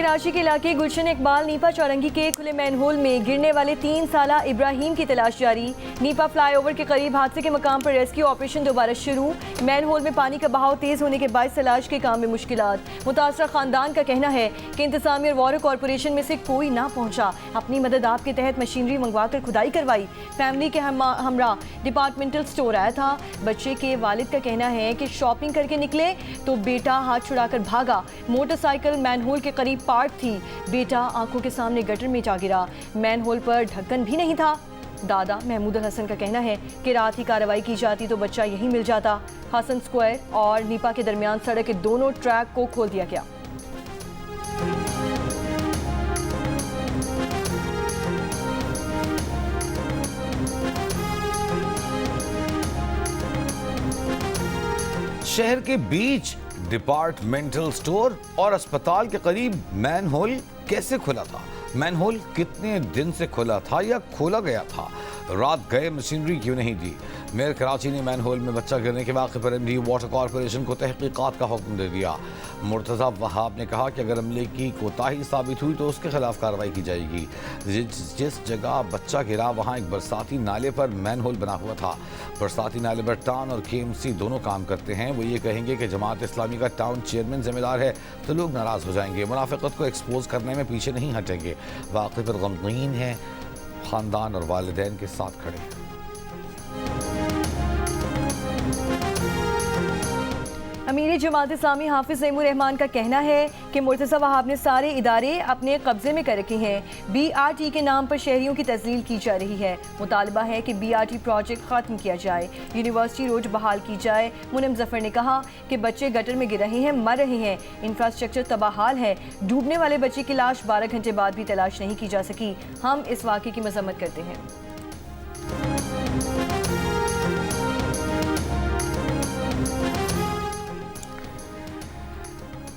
کراچی کے علاقے گلشن اقبال نیپا چورنگی کے کھلے مین ہول میں گرنے والے 3 سالہ ابراہیم کی تلاش جاری۔ نیپا فلائی اوور کے قریب حادثے کے مقام پر ریسکیو آپریشن دوبارہ شروع۔ مین ہول میں پانی کا بہاؤ تیز ہونے کے باعث تلاش کے کام میں مشکلات۔ متاثرہ خاندان کا کہنا ہے کہ انتظامیہ اور واٹر کارپوریشن میں سے کوئی نہ پہنچا۔ اپنی مدد آپ کے تحت مشینری منگوا کر کھدائی کروائی۔ فیملی کے ہمراہ ڈپارٹمنٹل سٹور آیا تھا۔ بچے کے والد کا کہنا ہے کہ شاپنگ کر کے نکلے تو بیٹا ہاتھ چھڑا کر بھاگا۔ موٹر سائیکل مین ہول کے قریب پارک تھی۔ بیٹا آنکھوں کے سامنے گٹر میں جا گرا۔ مین ہول پر ڈھکن بھی نہیں تھا۔ دادا محمود الحسن کا کہنا ہے کہ رات ہی کارروائی کی جاتی تو بچہ یہیں مل جاتا۔ حسن سکوائر اور نیپا کے درمیان سڑک کے دونوں ٹریک کو کھول دیا گیا۔ شہر کے بیچ ڈپارٹمنٹل سٹور اور اسپتال کے قریب مین ہول کیسے کھلا تھا؟ مین ہول کتنے دن سے کھلا تھا یا کھولا گیا تھا؟ رات گئے مشینری کیوں نہیں دی؟ میئر کراچی نے مین ہول میں بچہ گرنے کے واقعے پر ایم ڈی واٹر کارپوریشن کو تحقیقات کا حکم دے دیا۔ مرتضی وہاب نے کہا کہ اگر عملے کی کوتاہی ثابت ہوئی تو اس کے خلاف کارروائی کی جائے گی۔ جس جگہ بچہ گرا وہاں ایک برساتی نالے پر مین ہول بنا ہوا تھا۔ برساتی نالے پر ٹاؤن اور کے ایم سی دونوں کام کرتے ہیں۔ وہ یہ کہیں گے کہ جماعت اسلامی کا ٹاؤن چیئرمین ذمہ دار ہے تو لوگ ناراض ہو جائیں گے۔ منافقت کو ایکسپوز کرنے میں پیچھے نہیں ہٹیں گے۔ واقعے پر غمگین ہیں، خاندان اور والدین کے ساتھ کھڑے ہیں۔ امیر جماعت اسلامی حافظ زیم الرحمان کا کہنا ہے کہ مرتضی وہاب نے سارے ادارے اپنے قبضے میں کر رکھے ہیں۔ بی آر ٹی کے نام پر شہریوں کی تذلیل کی جا رہی ہے۔ مطالبہ ہے کہ بی آر ٹی پروجیکٹ ختم کیا جائے، یونیورسٹی روڈ بحال کی جائے۔ منم ظفر نے کہا کہ بچے گٹر میں گر رہے ہیں، مر رہے ہیں، انفراسٹرکچر تباہ حال ہے۔ ڈوبنے والے بچے کی لاش 12 گھنٹے بعد بھی تلاش نہیں کی جا سکی۔ ہم اس واقعے کی مذمت کرتے ہیں۔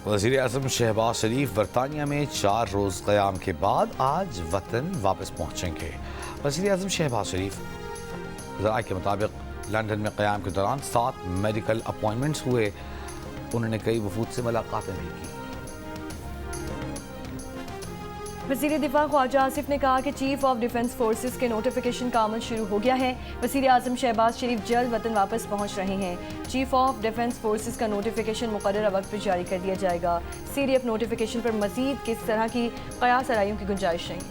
وزیر اعظم شہباز شریف برطانیہ میں 4 روز قیام کے بعد آج وطن واپس پہنچیں گے۔ وزیر اعظم شہباز شریف ذرائع کے مطابق لندن میں قیام کے دوران 7 میڈیکل اپوائنٹمنٹس ہوئے۔ انہوں نے کئی وفود سے ملاقاتیں بھی کی۔ وزیر دفاع خواجہ آصف نے کہا کہ چیف آف ڈیفنس فورسز کے نوٹیفیکیشن کا عمل شروع ہو گیا ہے۔ وزیر اعظم شہباز شریف جلد وطن واپس پہنچ رہے ہیں۔ چیف آف ڈیفنس فورسز کا نوٹیفیکیشن مقررہ وقت پر جاری کر دیا جائے گا۔ سی ڈی ایف نوٹیفیکیشن پر مزید کس طرح کی قیاس آرائیوں کی گنجائش نہیں۔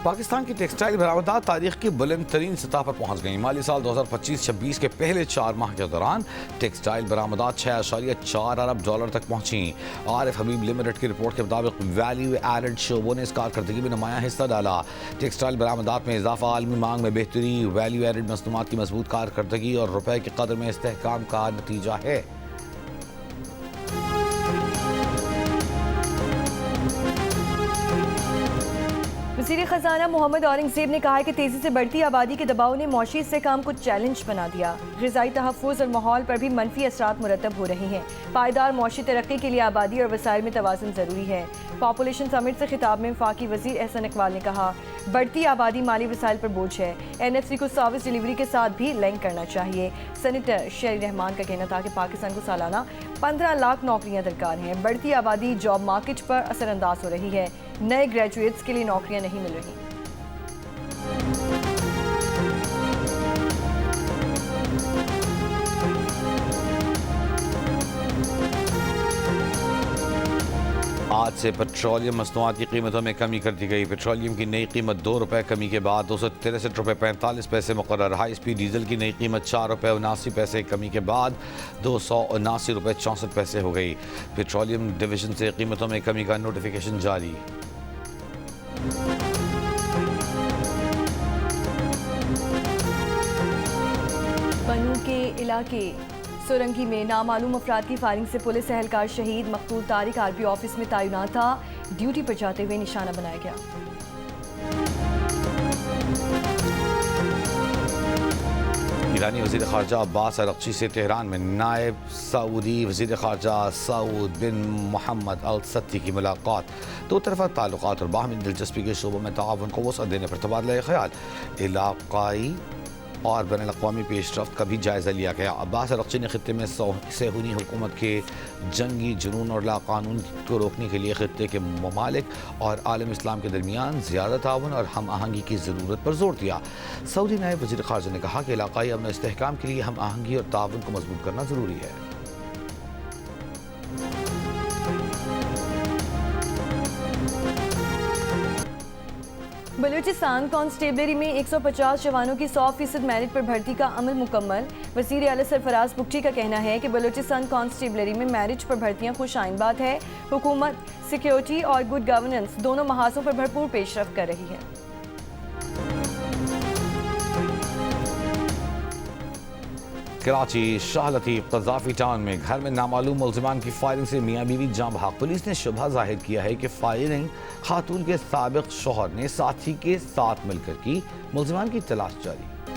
پاکستان کی ٹیکسٹائل برآمدات تاریخ کی بلند ترین سطح پر پہنچ گئیں۔ مالی سال 2025-26 کے پہلے 4 ماہ کے دوران ٹیکسٹائل برآمدات 6.4 ارب ڈالر تک پہنچیں۔ عارف حبیب لمیٹڈ کی رپورٹ کے مطابق ویلیو ایڈڈ شعبوں نے اس کارکردگی میں نمایاں حصہ ڈالا۔ ٹیکسٹائل برآمدات میں اضافہ، عالمی مانگ میں بہتری، ویلیو ایڈڈ مصنوعات کی مضبوط کارکردگی اور روپے کی قدر میں استحکام کا نتیجہ ہے۔ وزیر خزانہ محمد اورنگزیب نے کہا ہے کہ تیزی سے بڑھتی آبادی کے دباؤ نے معاشی استحکام کو چیلنج بنا دیا۔ غذائی تحفظ اور ماحول پر بھی منفی اثرات مرتب ہو رہے ہیں۔ پائیدار معاشی ترقی کے لیے آبادی اور وسائل میں توازن ضروری ہے۔ پاپولیشن سمٹ سے خطاب میں وفاقی وزیر احسن اقبال نے کہا بڑھتی آبادی مالی وسائل پر بوجھ ہے، این ایف سی کو سروس ڈیلیوری کے ساتھ بھی لنک کرنا چاہیے۔ سینیٹر شہری رحمان کا کہنا تھا کہ پاکستان کو سالانہ 15 لاکھ نوکریاں درکار ہیں۔ بڑھتی آبادی جاب مارکیٹ پر اثر انداز ہو رہی ہے، نئے گریجویٹس کے لیے نوکریاں نہیں مل رہی۔ آج سے پیٹرولیم مصنوعات کی قیمتوں میں کمی کر دی گئی۔ پیٹرولیم کی نئی قیمت 2 روپے کمی کے بعد 263 روپے 45 پیسے مقرر۔ ہائی سپیڈ ڈیزل کی نئی قیمت 4 روپے 79 پیسے کمی کے بعد 279 روپے 64 پیسے ہو گئی۔ پیٹرولیم ڈویژن سے قیمتوں میں کمی کا نوٹیفیکیشن جاری۔ بنو کے علاقے سورنگی میں نامعلوم افراد کی فائرنگ سے پولیس اہلکار شہید۔ مقتول طارق آر پی آفس میں تعینات تھا، ڈیوٹی پر جاتے ہوئے نشانہ بنایا گیا۔ ایرانی وزیر خارجہ عباس عراقچی سے تہران میں نائب سعودی وزیر خارجہ سعود بن محمد الستی کی ملاقات۔ 2 طرفہ تعلقات اور باہمی دلچسپی کے شعبوں میں تعاون کو وسعت دینے پر تبادلہ خیال۔ علاقائی اور بین الاقوامی پیش رفت کا بھی جائزہ لیا گیا۔ عباس اراغچی نے خطے میں صہیونی حکومت کے جنگی جنون اور لاقانون کو روکنے کے لیے خطے کے ممالک اور عالم اسلام کے درمیان زیادہ تعاون اور ہم آہنگی کی ضرورت پر زور دیا۔ سعودی نائب وزیر خارجہ نے کہا کہ علاقائی امن و استحکام کے لیے ہم آہنگی اور تعاون کو مضبوط کرنا ضروری ہے۔ بلوچستان کانسٹیبلری میں 150 جوانوں کی 100% میرٹ پر بھرتی کا عمل مکمل۔ وزیر اعلیٰ سرفراز بگٹی کا کہنا ہے کہ بلوچستان کانسٹیبلری میں میرٹ پر بھرتیاں خوش آئند بات ہے۔ حکومت سیکیورٹی اور گڈ گورننس دونوں محاذوں پر بھرپور پیش رفت کر رہی ہے۔ کراچی شاہ لطیف قذافی ٹاؤن میں گھر میں نامعلوم ملزمان کی فائرنگ سے میاں بیوی جاں بحق۔ پولیس نے شبہ ظاہر کیا ہے کہ فائرنگ خاتون کے سابق شوہر نے ساتھی کے ساتھ مل کر کی۔ ملزمان کی تلاش جاری۔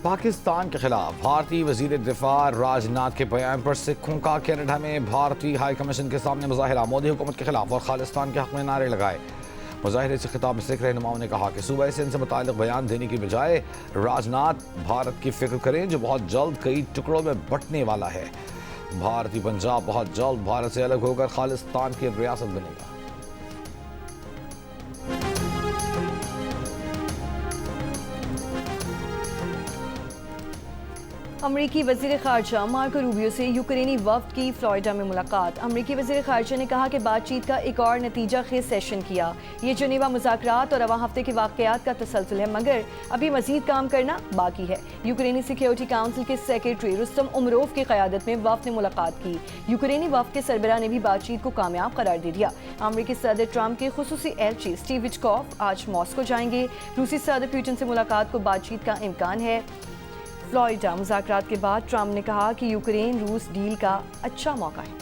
پاکستان کے خلاف بھارتی وزیر دفاع راج ناتھ کے بیان پر سکھوں کا کینیڈا میں بھارتی ہائی کمیشن کے سامنے مظاہرہ۔ مودی حکومت کے خلاف اور خالصتان کے حق میں نعرے لگائے۔ مظاہرے سے خطاب میں سکھ رہنماؤں نے کہا کہ صوبہ سندھ سے متعلق بیان دینے کی بجائے راج ناتھ بھارت کی فکر کریں جو بہت جلد کئی ٹکڑوں میں بٹنے والا ہے۔ بھارتی پنجاب بہت جلد بھارت سے الگ ہو کر خالصتان کی ریاست بنے گا۔ امریکی وزیر خارجہ مارکو روبیو سے یوکرینی وفد کی فلوریڈا میں ملاقات۔ امریکی وزیر خارجہ نے کہا کہ بات چیت کا ایک اور نتیجہ خیز سیشن کیا۔ یہ جنیوا مذاکرات اور رواں ہفتے کے واقعات کا تسلسل ہے، مگر ابھی مزید کام کرنا باقی ہے۔ یوکرینی سیکیورٹی کونسل کے سیکریٹری رستم امروف کی قیادت میں وفد نے ملاقات کی۔ یوکرینی وفد کے سربراہ نے بھی بات چیت کو کامیاب قرار دے دیا۔ امریکی صدر ٹرمپ کے خصوصی ایلچی سٹیو وٹکوف آج ماسکو جائیں گے۔ روسی صدر پوٹن سے ملاقات کو بات چیت کا امکان ہے۔ فلوریڈا مذاکرات کے بعد ٹرمپ نے کہا کہ یوکرین روس ڈیل کا اچھا موقع ہے۔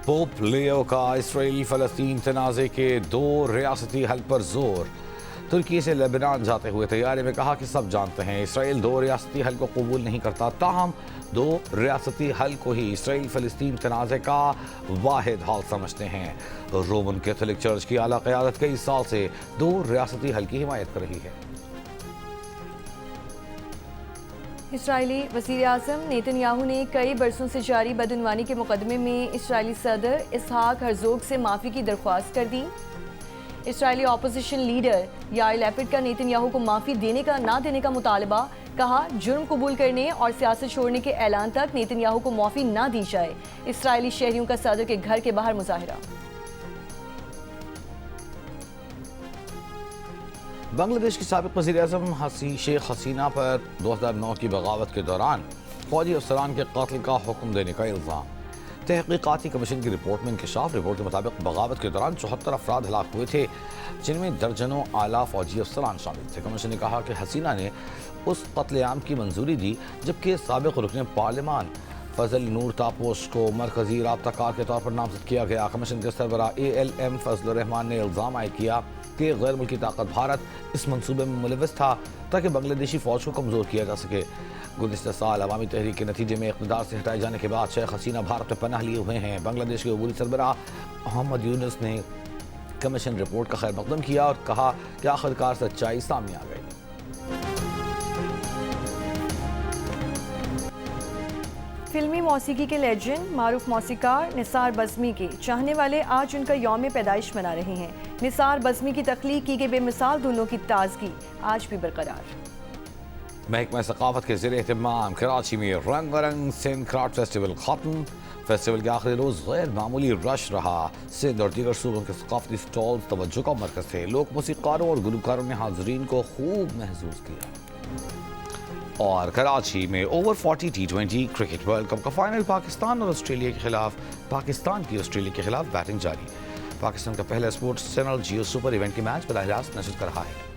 پوپ لیو کا اسرائیل فلسطین تنازع کے 2 ریاستی حل پر زور۔ ترکی سے لبنان جاتے ہوئے طیارے میں کہا کہ سب جانتے ہیں اسرائیل 2 ریاستی حل کو قبول نہیں کرتا، تاہم 2 ریاستی حل کو ہی اسرائیل فلسطین تنازع کا واحد حل سمجھتے ہیں۔ رومن کیتھولک چرچ کی اعلیٰ قیادت کئی سال سے 2 ریاستی حل کی حمایت کر رہی ہے۔ اسرائیلی وزیر اعظم نیتن یاہو نے کئی برسوں سے جاری بدعنوانی کے مقدمے میں اسرائیلی صدر اسحاق ہرزوگ سے معافی کی درخواست کر دی۔ اسرائیلی اپوزیشن لیڈر یائر لیپڈ کا نیتن یاہو کو معافی دینے کا نہ دینے کا مطالبہ، کہا جرم قبول کرنے اور سیاست چھوڑنے کے اعلان تک نیتن یاہو کو معافی نہ دی جائے۔ اسرائیلی شہریوں کا صدر کے گھر کے باہر مظاہرہ۔ بنگلہ دیش کی سابق وزیر اعظم شیخ حسینہ پر 2009 کی بغاوت کے دوران فوجی افسران کے قتل کا حکم دینے کا الزام۔ تحقیقاتی کمیشن کی رپورٹ میں انکشاف۔ رپورٹ کے مطابق بغاوت کے دوران 74 افراد ہلاک ہوئے تھے، جن میں درجنوں اعلیٰ فوجی افسران شامل تھے۔ کمیشن نے کہا کہ حسینہ نے اس قتل عام کی منظوری دی جبکہ سابق رکن پارلیمان فضل نور تاپوش کو مرکزی رابطہ کار کے طور پر نامزد کیا گیا۔ کمیشن کے سربراہ ALM فضل الرحمان نے الزام عائد کیا کہ غیر ملکی طاقت بھارت اس منصوبے میں ملوث تھا تاکہ بنگلہ دیشی فوج کو کمزور کیا جا سکے۔ گزشتہ سال عوامی تحریک کے نتیجے میں اقتدار سے ہٹائے جانے کے بعد شیخ حسینہ بھارت میں پناہ لیے ہوئے ہیں۔ بنگلہ دیش کے عبوری سربراہ محمد یونس نے کمیشن رپورٹ کا خیر مقدم کیا اور کہا کہ آخرکار سچائی سامنے آ گئی۔ فلمی موسیقی کے لیجنڈ معروف موسیقار نثار بزمی کے چاہنے والے آج ان کا یوم پیدائش منا رہے ہیں۔ نثار بزمی کی تخلیق کی گئی بے مثال دھنوں کی تازگی آج بھی برقرار۔ محکمہ ثقافت کے زیر اہتمام کراچی میں رنگ برنگ سندھ کرافٹ فیسٹیول ختم۔ فیسٹیول کے آخری روز غیر معمولی رش رہا۔ سندھ اور دیگر صوبوں کے ثقافتی سٹالز توجہ کا مرکز تھے۔ لوک موسیقاروں اور گلوکاروں نے حاضرین کو خوب محظوظ کیا۔ اور کراچی میں over 40 T20 cricket world cup کا فائنل پاکستان اور آسٹریلیا کے خلاف۔ پاکستان کی آسٹریلیا کے خلاف بیٹنگ جاری۔ پاکستان کا پہلا sports channel Geo super event کی میچ براہ راست نشر کر رہا ہے۔